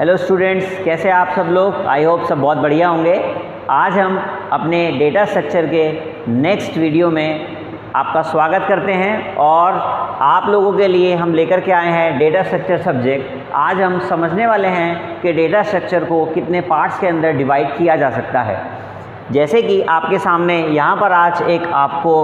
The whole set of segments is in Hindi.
हेलो स्टूडेंट्स, कैसे आप सब लोग? आई होप सब बहुत बढ़िया होंगे। आज हम अपने डेटा स्ट्रक्चर के नेक्स्ट वीडियो में आपका स्वागत करते हैं और आप लोगों के लिए हम लेकर के आए हैं डेटा स्ट्रक्चर सब्जेक्ट। आज हम समझने वाले हैं कि डेटा स्ट्रक्चर को कितने पार्ट्स के अंदर डिवाइड किया जा सकता है। जैसे कि आपके सामने यहाँ पर आज आपको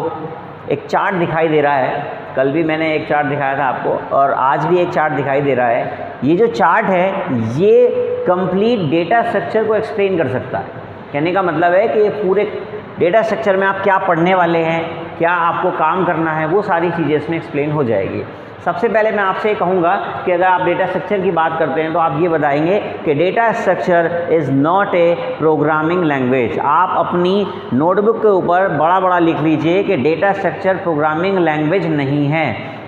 एक चार्ट दिखाई दे रहा है। कल भी मैंने एक चार्ट दिखाया था आपको और आज भी एक चार्ट दिखाई दे रहा है। ये जो चार्ट है ये कंप्लीट डेटा स्ट्रक्चर को एक्सप्लेन कर सकता है। कहने का मतलब है कि ये पूरे डेटा स्ट्रक्चर में आप क्या पढ़ने वाले हैं, क्या आपको काम करना है, वो सारी चीज़ें इसमें एक्सप्लेन हो जाएगी। सबसे पहले मैं आपसे कहूँगा कि अगर आप डेटा स्ट्रक्चर की बात करते हैं तो आप ये बताएंगे कि data structure is not a programming language. आप अपनी नोटबुक के ऊपर बड़ा बड़ा लिख लीजिए कि डेटा स्ट्रक्चर प्रोग्रामिंग लैंग्वेज नहीं है।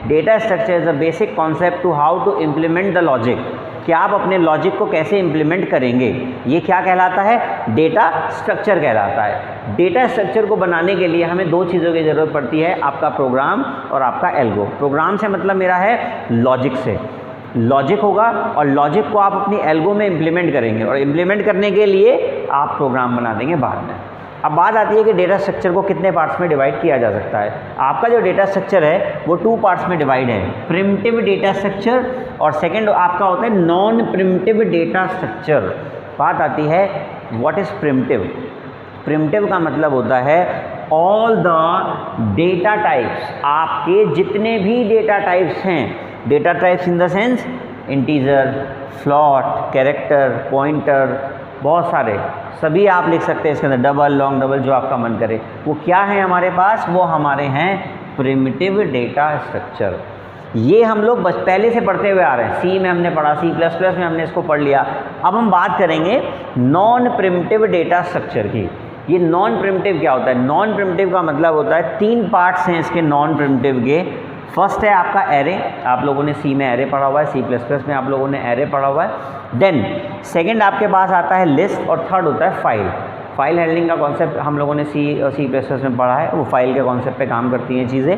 Data structure is a basic concept to how to implement the logic, कि आप अपने लॉजिक को कैसे इम्प्लीमेंट करेंगे। ये क्या कहलाता है? डेटा स्ट्रक्चर कहलाता है। डेटा स्ट्रक्चर को बनाने के लिए हमें दो चीज़ों की ज़रूरत पड़ती है, आपका प्रोग्राम और आपका एल्गो। प्रोग्राम से मतलब मेरा है लॉजिक से, लॉजिक होगा और लॉजिक को आप अपनी एल्गो में इम्प्लीमेंट करेंगे और इम्प्लीमेंट करने के लिए आप प्रोग्राम बना देंगे बाद में। अब बात आती है कि डेटा स्ट्रक्चर को कितने पार्ट्स में डिवाइड किया जा सकता है। आपका जो डेटा स्ट्रक्चर है वो 2 पार्ट्स में डिवाइड है, प्रिमिटिव डेटा स्ट्रक्चर और सेकंड आपका होता है नॉन प्रिमिटिव डेटा स्ट्रक्चर। बात आती है व्हाट इज़ प्रिमिटिव। प्रिमिटिव का मतलब होता है ऑल द डेटा टाइप्स, आपके जितने भी डेटा टाइप्स हैं, data types in the sense integer, float, character, pointer, बहुत सारे, सभी आप लिख सकते हैं इसके अंदर, डबल, लॉन्ग, डबल, जो आपका मन करे। वो क्या है हमारे पास? वो हमारे हैं प्रिमिटिव डेटा स्ट्रक्चर। ये हम लोग बस पहले से पढ़ते हुए आ रहे हैं। सी में हमने पढ़ा, C++ में हमने इसको पढ़ लिया। अब हम बात करेंगे नॉन प्रिमिटिव डेटा स्ट्रक्चर की। ये नॉन प्रिमिटिव क्या होता है? नॉन प्रिमिटिव का मतलब होता है 3 पार्ट्स हैं इसके नॉन प्रिमिटिव के। फर्स्ट है आपका एरे, आप लोगों ने सी में एरे पढ़ा हुआ है, C++ में आप लोगों ने एरे पढ़ा हुआ है। देन सेकंड आपके पास आता है लिस्ट और थर्ड होता है फाइल। फाइल हैंडलिंग का कॉन्सेप्ट हम लोगों ने C++ में पढ़ा है, वो फाइल के कॉन्सेप्ट पे काम करती हैं चीज़ें।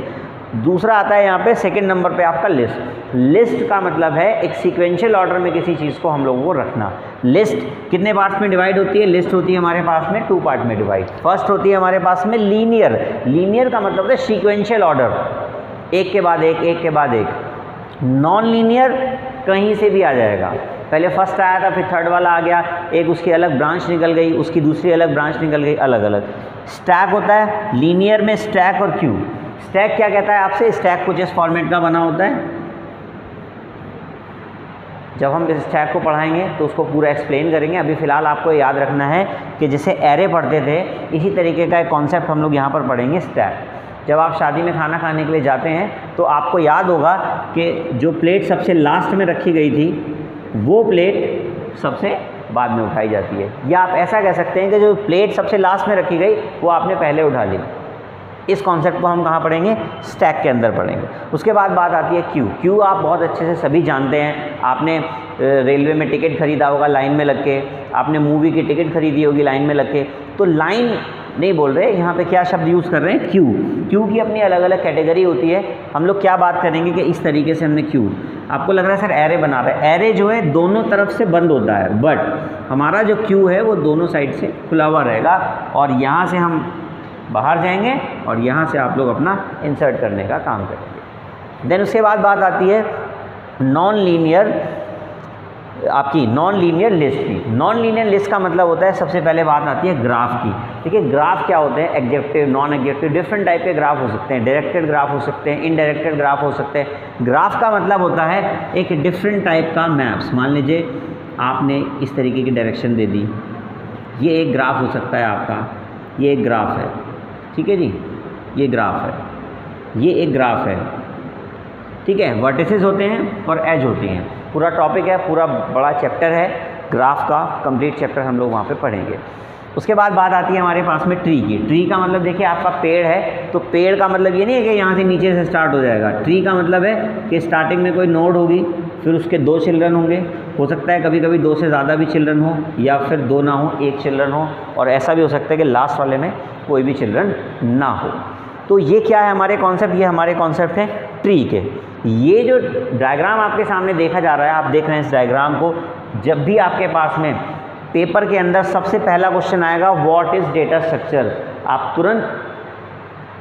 दूसरा आता है यहाँ पे सेकंड नंबर पे आपका लिस्ट। लिस्ट का मतलब है एक सीक्वेंशियल ऑर्डर में किसी चीज़ को हम लोगों को रखना। लिस्ट कितने पार्ट्स में डिवाइड होती है? लिस्ट होती है हमारे पास में 2 पार्ट में डिवाइड। फर्स्ट होती है हमारे पास में लीनियर। लीनियर का मतलब है सीक्वेंशियल ऑर्डर, एक के बाद एक, एक के बाद एक। नॉन लीनियर कहीं से भी आ जाएगा, पहले फर्स्ट आया था फिर थर्ड वाला आ गया, एक उसकी अलग ब्रांच निकल गई, उसकी दूसरी अलग ब्रांच निकल गई, अलग अलग। स्टैक होता है लीनियर में, स्टैक और क्यू। स्टैक क्या कहता है आपसे? स्टैक कुछ इस फॉर्मेट का बना होता है। जब हम इस स्टैक को पढ़ाएंगे तो उसको पूरा एक्सप्लेन करेंगे। अभी फ़िलहाल आपको याद रखना है कि जैसे एरे पढ़ते थे इसी तरीके का एक कॉन्सेप्ट हम लोग यहाँ पर पढ़ेंगे, स्टैक। जब आप शादी में खाना खाने के लिए जाते हैं तो आपको याद होगा कि जो प्लेट सबसे लास्ट में रखी गई थी वो प्लेट सबसे बाद में उठाई जाती है, या आप ऐसा कह सकते हैं कि जो प्लेट सबसे लास्ट में रखी गई वो आपने पहले उठा ली। इस कॉन्सेप्ट को हम कहाँ पढ़ेंगे? स्टैक के अंदर पढ़ेंगे। उसके बाद बात आती है क्यू। क्यू आप बहुत अच्छे से सभी जानते हैं। आपने रेलवे में टिकट खरीदा होगा लाइन में लग के, आपने मूवी की टिकट खरीदी होगी लाइन में लग के। तो लाइन नहीं बोल रहे यहाँ पे, क्या शब्द यूज़ कर रहे हैं? क्यू। क्यू की अपनी अलग अलग कैटेगरी होती है। हम लोग क्या बात करेंगे कि इस तरीके से हमने क्यू, आपको लग रहा है सर एरे बना रहे हैं। एरे जो है दोनों तरफ से बंद होता है, बट हमारा जो क्यू है वो दोनों साइड से खुला हुआ रहेगा और यहाँ से हम बाहर जाएंगे और यहाँ से आप लोग अपना इंसर्ट करने का काम करेंगे। देन उसके बाद बात आती है नॉन लीनियर, आपकी नॉन लीनियर लिस्ट की। नॉन लीनियर लिस्ट का मतलब होता है, सबसे पहले बात आती है ग्राफ की। देखिए ग्राफ क्या होते हैं? Executive, non executive, different type के ग्राफ हो सकते हैं। डायरेक्टेड ग्राफ हो सकते हैं, इनडायरेक्टेड ग्राफ हो सकते हैं। ग्राफ का मतलब होता है एक डिफरेंट टाइप का मैप्स। मान लीजिए आपने इस तरीके की डायरेक्शन दे दी, ये एक ग्राफ हो सकता है आपका, ये एक ग्राफ है, ठीक है जी, ये ग्राफ है, ये एक ग्राफ है, ठीक है। वर्टिसेस होते हैं और एज होती हैं। पूरा टॉपिक है, पूरा बड़ा चैप्टर है ग्राफ का, कंप्लीट चैप्टर हम लोग वहाँ पे पढ़ेंगे। उसके बाद बात आती है हमारे पास में ट्री की। ट्री का मतलब देखिए आपका पेड़ है, तो पेड़ का मतलब ये नहीं है कि यहाँ से नीचे से स्टार्ट हो जाएगा। ट्री का मतलब है कि स्टार्टिंग में कोई नोड होगी, फिर उसके 2 चिल्ड्रन होंगे, हो सकता है कभी कभी 2 से ज़्यादा भी चिल्ड्रन हो, या फिर 2 ना हो, 1 चिल्ड्रन हो, और ऐसा भी हो सकता है कि लास्ट वाले में कोई भी चिल्ड्रन ना हो। तो ये क्या है हमारे कॉन्सेप्ट? ये हमारे कॉन्सेप्ट हैं ट्री के। ये जो डायग्राम आपके सामने देखा जा रहा है, आप देख रहे हैं इस डायग्राम को, जब भी आपके पास में पेपर के अंदर सबसे पहला क्वेश्चन आएगा व्हाट इज़ डेटा स्ट्रक्चर, आप तुरंत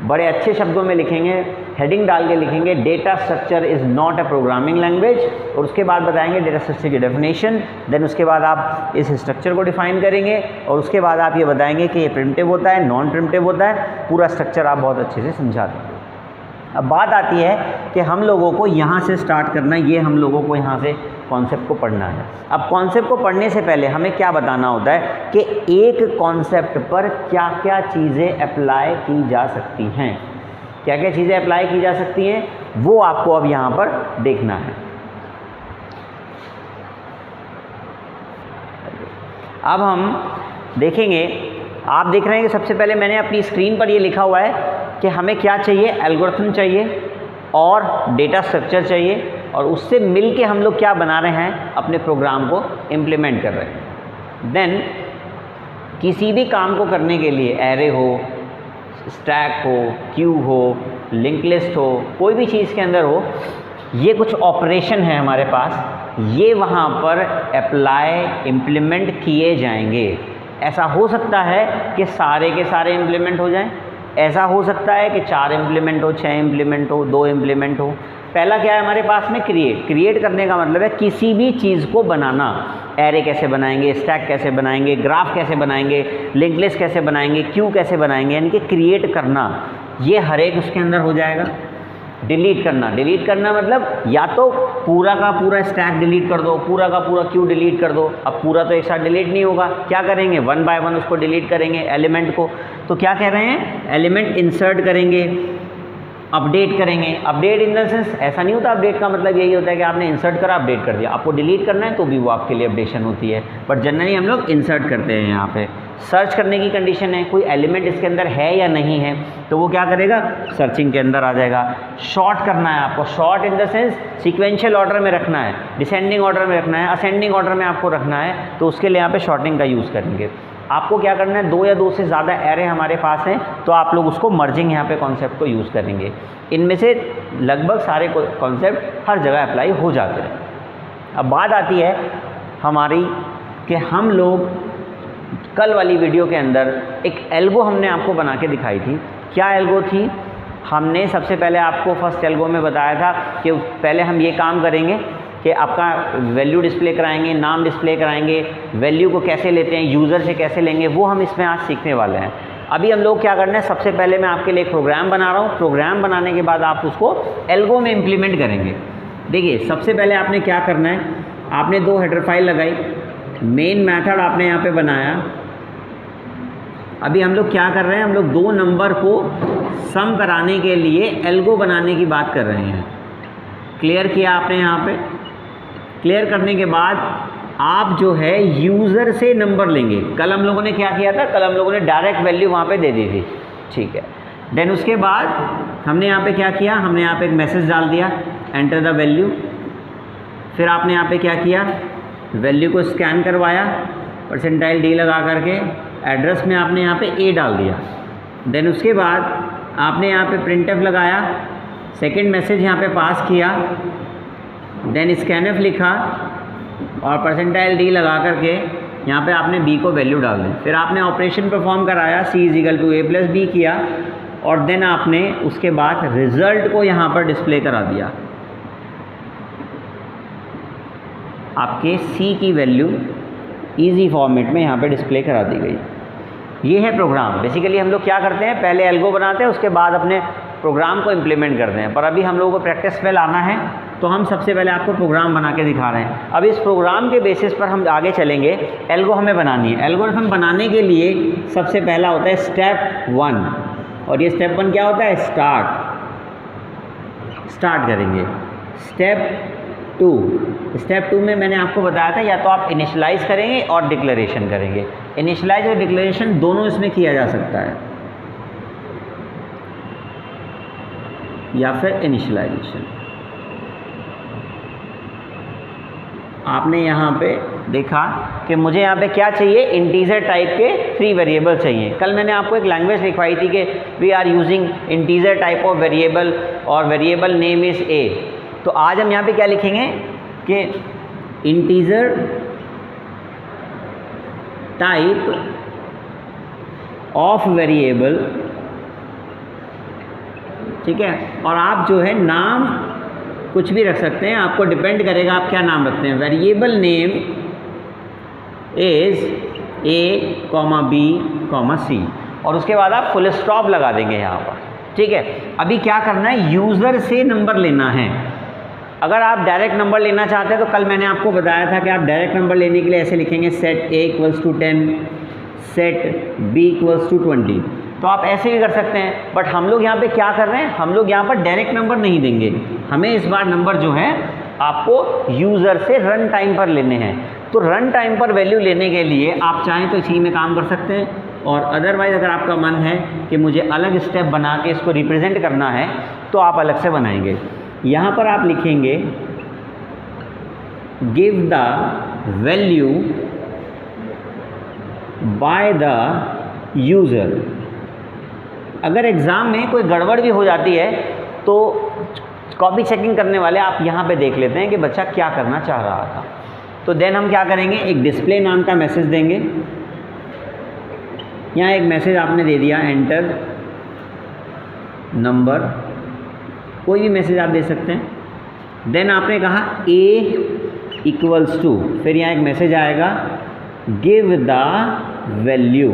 बड़े अच्छे शब्दों में लिखेंगे, हेडिंग डाल के लिखेंगे data structure is not a programming language, और उसके बाद बताएंगे डेटा स्ट्रक्चर की डेफिनेशन। देन उसके बाद आप इस स्ट्रक्चर को डिफाइन करेंगे और उसके बाद आप ये बताएंगे कि ये प्रिमिटिव होता है, नॉन प्रिमिटिव होता है, पूरा स्ट्रक्चर आप बहुत अच्छे से समझा देंगे। अब बात आती है कि हम लोगों को यहाँ से स्टार्ट करना है, ये हम लोगों को यहाँ से कॉन्सेप्ट को पढ़ना है। अब कॉन्सेप्ट को पढ़ने से पहले हमें क्या बताना होता है कि एक कॉन्सेप्ट पर क्या क्या चीज़ें अप्लाई की जा सकती हैं, क्या क्या चीज़ें अप्लाई की जा सकती हैं, वो आपको अब यहाँ पर देखना है। अब हम देखेंगे, आप देख रहे हैं कि सबसे पहले मैंने अपनी स्क्रीन पर ये लिखा हुआ है कि हमें क्या चाहिए, एल्गोरिथम चाहिए और डेटा स्ट्रक्चर चाहिए, और उससे मिल के हम लोग क्या बना रहे हैं, अपने प्रोग्राम को इम्प्लीमेंट कर रहे हैं। देन किसी भी काम को करने के लिए एरे हो, स्टैक हो, क्यू हो, लिंक लिस्ट हो, कोई भी चीज़ के अंदर हो, ये कुछ ऑपरेशन है हमारे पास, ये वहाँ पर अप्लाई इम्प्लीमेंट किए जाएंगे। ऐसा हो सकता है कि सारे के सारे इम्प्लीमेंट हो जाएं, ऐसा हो सकता है कि 4 इम्प्लीमेंट हो, 6 इम्प्लीमेंट हो, 2 इम्प्लीमेंट हो। पहला क्या है हमारे पास में, क्रिएट करने का मतलब है किसी भी चीज़ को बनाना। एरे कैसे बनाएंगे, स्टैक कैसे बनाएंगे, ग्राफ कैसे बनाएंगे, लिंक लिस्ट कैसे बनाएंगे, क्यू कैसे बनाएंगे, यानी कि क्रिएट करना, ये हर एक उसके अंदर हो जाएगा। डिलीट करना मतलब या तो पूरा का पूरा स्टैक डिलीट कर दो, पूरा का पूरा क्यू डिलीट कर दो। अब पूरा तो एक साथ डिलीट नहीं होगा, क्या करेंगे, 1 बाय 1 उसको डिलीट करेंगे एलिमेंट को। तो क्या कह रहे हैं, एलिमेंट इंसर्ट करेंगे, अपडेट करेंगे। अपडेट इन द सेंस ऐसा नहीं होता, अपडेट का मतलब यही होता है कि आपने इंसर्ट करा, अपडेट कर दिया। आपको डिलीट करना है तो भी वो आपके लिए अपडेशन होती है, बट जनरली हम लोग इंसर्ट करते हैं। यहाँ पे सर्च करने की कंडीशन है, कोई एलिमेंट इसके अंदर है या नहीं है, तो वो क्या करेगा, सर्चिंग के अंदर आ जाएगा। शॉर्ट करना है आपको, short in the sense sequential order में रखना है, डिसेंडिंग ऑर्डर में रखना है, असेंडिंग ऑर्डर में आपको रखना है, तो उसके लिए यहाँ पे शॉर्टिंग का यूज़ करेंगे। आपको क्या करना है, 2 या 2 से ज़्यादा एरे हमारे पास हैं, तो आप लोग उसको मर्जिंग यहाँ पे कॉन्सेप्ट को यूज़ करेंगे। इनमें से लगभग सारे कॉन्सेप्ट हर जगह अप्लाई हो जाते हैं। अब बात आती है हमारी कि हम लोग कल वाली वीडियो के अंदर एक एल्गो हमने आपको बना के दिखाई थी। क्या एल्गो थी, हमने सबसे पहले आपको फर्स्ट एल्गो में बताया था कि पहले हम ये काम करेंगे कि आपका वैल्यू डिस्प्ले कराएंगे, नाम डिस्प्ले कराएंगे, वैल्यू को कैसे लेते हैं, यूज़र से कैसे लेंगे, वो हम इसमें आज सीखने वाले हैं। अभी हम लोग क्या करना है, सबसे पहले मैं आपके लिए एक प्रोग्राम बना रहा हूँ, प्रोग्राम बनाने के बाद आप उसको एल्गो में इम्प्लीमेंट करेंगे। देखिए सबसे पहले आपने क्या करना है, आपने 2 हेडर फाइल लगाई, मेन मेथड आपने यहाँ पे बनाया। अभी हम लोग क्या कर रहे हैं, हम लोग 2 नंबर को सम कराने के लिए एल्गो बनाने की बात कर रहे हैं। क्लियर किया आपने यहाँ पे, क्लियर करने के बाद आप जो है यूज़र से नंबर लेंगे। कल हम लोगों ने क्या किया था, कल हम लोगों ने डायरेक्ट वैल्यू वहाँ पे दे दी थी, ठीक है। देन उसके बाद हमने यहाँ पे क्या किया, हमने यहाँ पे एक मैसेज डाल दिया, एंटर द वैल्यू। फिर आपने यहाँ पे क्या किया, वैल्यू को स्कैन करवाया, %d लगा करके एड्रेस में आपने यहाँ पे A डाल दिया। देन उसके बाद आपने यहाँ पे printf लगाया, सेकेंड मैसेज यहाँ पे पास किया, देन स्कैनफ लिखा और %d लगा करके यहाँ पे आपने b को वैल्यू डाल दी। फिर आपने ऑपरेशन परफॉर्म कराया, c = a + b किया, और देन आपने उसके बाद रिज़ल्ट को यहाँ पर डिस्प्ले करा दिया। आपके c की वैल्यू ईजी फॉर्मेट में यहाँ पे डिस्प्ले करा दी गई। ये है प्रोग्राम। बेसिकली हम लोग क्या करते हैं, पहले एल्गो बनाते हैं, उसके बाद अपने प्रोग्राम को इम्प्लीमेंट करते हैं। पर अभी हम लोगों को प्रैक्टिस पे लाना है, तो हम सबसे पहले आपको प्रोग्राम बना के दिखा रहे हैं। अब इस प्रोग्राम के बेसिस पर हम आगे चलेंगे। एल्गो हमें बनानी है। एल्गोरिथम बनाने के लिए सबसे पहला होता है स्टेप 1, और ये स्टेप 1 क्या होता है, स्टार्ट करेंगे। स्टेप 2 में मैंने आपको बताया था, या तो आप इनिशियलाइज़ करेंगे और डिक्लेरेशन करेंगे। इनिशियलाइज और डिक्लेरेशन दोनों इसमें किया जा सकता है, या फिर इनिशियलाइजेशन। आपने यहाँ पे देखा कि मुझे यहाँ पे क्या चाहिए, इंटीजर टाइप के 3 वेरिएबल चाहिए। कल मैंने आपको एक लैंग्वेज लिखवाई थी कि we are using integer type of variable और वेरिएबल नेम इज़ a। तो आज हम यहाँ पे क्या लिखेंगे कि इंटीजर टाइप ऑफ वेरिएबल, ठीक है। और आप जो है नाम कुछ भी रख सकते हैं, आपको डिपेंड करेगा आप क्या नाम रखते हैं। Variable name is A, B, C और उसके बाद आप फुल स्टॉप लगा देंगे यहाँ पर, ठीक है। अभी क्या करना है, यूज़र से नंबर लेना है। अगर आप डायरेक्ट नंबर लेना चाहते हैं तो कल मैंने आपको बताया था कि आप डायरेक्ट नंबर लेने के लिए ऐसे लिखेंगे सेट A = 10, सेट B = 20। तो आप ऐसे भी कर सकते हैं, बट हम लोग यहाँ पे क्या कर रहे हैं, हम लोग यहाँ पर डायरेक्ट नंबर नहीं देंगे। हमें इस बार नंबर जो है आपको यूज़र से रन टाइम पर लेने हैं। तो रन टाइम पर वैल्यू लेने के लिए आप चाहें तो इसी में काम कर सकते हैं, और अदरवाइज़ अगर आपका मन है कि मुझे अलग स्टेप बना के इसको रिप्रेजेंट करना है तो आप अलग से बनाएंगे। यहाँ पर आप लिखेंगे give the value by the user. अगर एग्ज़ाम में कोई गड़बड़ भी हो जाती है तो कॉपी चेकिंग करने वाले आप यहाँ पे देख लेते हैं कि बच्चा क्या करना चाह रहा था। तो देन हम क्या करेंगे, एक डिस्प्ले नाम का मैसेज देंगे। यहाँ एक मैसेज आपने दे दिया, एंटर नंबर, कोई भी मैसेज आप दे सकते हैं। देन आपने कहा A = फिर यहाँ एक मैसेज आएगा गिव द वैल्यू।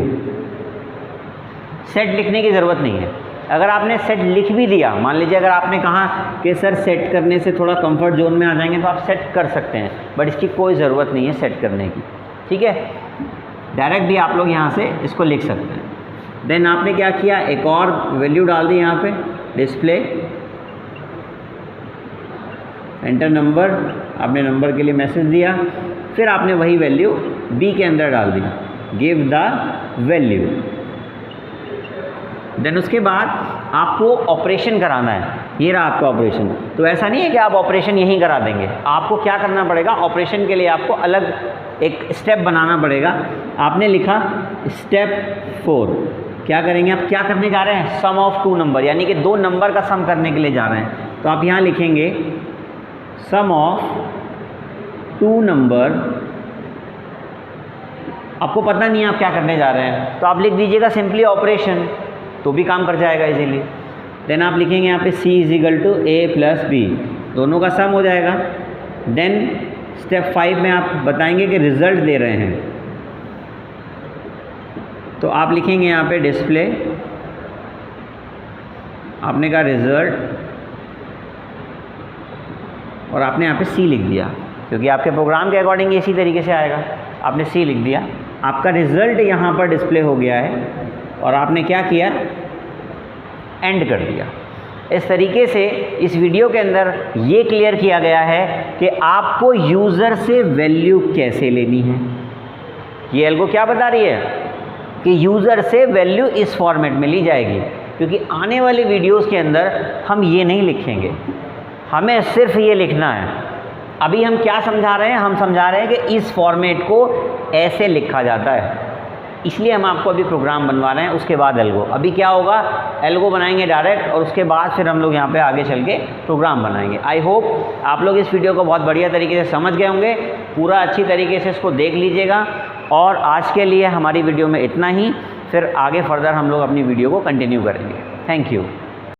सेट लिखने की ज़रूरत नहीं है। अगर आपने सेट लिख भी दिया, मान लीजिए अगर आपने कहा कि सर सेट करने से थोड़ा कंफर्ट जोन में आ जाएंगे, तो आप सेट कर सकते हैं, बट इसकी कोई ज़रूरत नहीं है सेट करने की, ठीक है। डायरेक्ट भी आप लोग यहाँ से इसको लिख सकते हैं। देन आपने क्या किया, एक और वैल्यू डाल दी यहाँ पे, डिस्प्ले एंटर नंबर, आपने नंबर के लिए मैसेज दिया। फिर आपने वही वैल्यू B के अंदर डाल दी, गिव द वैल्यू। देन उसके बाद आपको ऑपरेशन कराना है। ये रहा आपका ऑपरेशन। तो ऐसा नहीं है कि आप ऑपरेशन यहीं करा देंगे, आपको क्या करना पड़ेगा, ऑपरेशन के लिए आपको अलग एक स्टेप बनाना पड़ेगा। आपने लिखा स्टेप 4, क्या करेंगे, आप क्या करने जा रहे हैं, सम ऑफ 2 नंबर, यानी कि 2 नंबर का सम करने के लिए जा रहे हैं। तो आप यहाँ लिखेंगे सम ऑफ 2 नंबर। आपको पता नहीं है आप क्या करने जा रहे हैं, तो आप लिख दीजिएगा सिंपली ऑपरेशन, तो भी काम कर जाएगा इजीली। देन आप लिखेंगे यहाँ पे C = A + B, दोनों का सम हो जाएगा। देन स्टेप 5 में आप बताएंगे कि रिज़ल्ट दे रहे हैं, तो आप लिखेंगे यहाँ पे डिस्प्ले, आपने कहा रिज़ल्ट, और आपने यहाँ पे C लिख दिया, क्योंकि आपके प्रोग्राम के अकॉर्डिंग इसी तरीके से आएगा। आपने C लिख दिया, आपका रिज़ल्ट यहाँ पर डिस्प्ले हो गया है, और आपने क्या किया, एंड कर दिया। इस तरीके से इस वीडियो के अंदर ये क्लियर किया गया है कि आपको यूज़र से वैल्यू कैसे लेनी है। ये एल्गो क्या बता रही है कि यूज़र से वैल्यू इस फॉर्मेट में ली जाएगी, क्योंकि आने वाले वीडियोस के अंदर हम ये नहीं लिखेंगे, हमें सिर्फ ये लिखना है। अभी हम क्या समझा रहे हैं, हम समझा रहे हैं कि इस फॉर्मेट को ऐसे लिखा जाता है, इसलिए हम आपको अभी प्रोग्राम बनवा रहे हैं। उसके बाद एल्गो, अभी क्या होगा, एल्गो बनाएंगे डायरेक्ट, और उसके बाद फिर हम लोग यहाँ पे आगे चल के प्रोग्राम बनाएंगे। आई होप आप लोग इस वीडियो को बहुत बढ़िया तरीके से समझ गए होंगे, पूरा अच्छी तरीके से इसको देख लीजिएगा। और आज के लिए हमारी वीडियो में इतना ही, फिर आगे फर्दर हम लोग अपनी वीडियो को कंटिन्यू करेंगे। Thank you.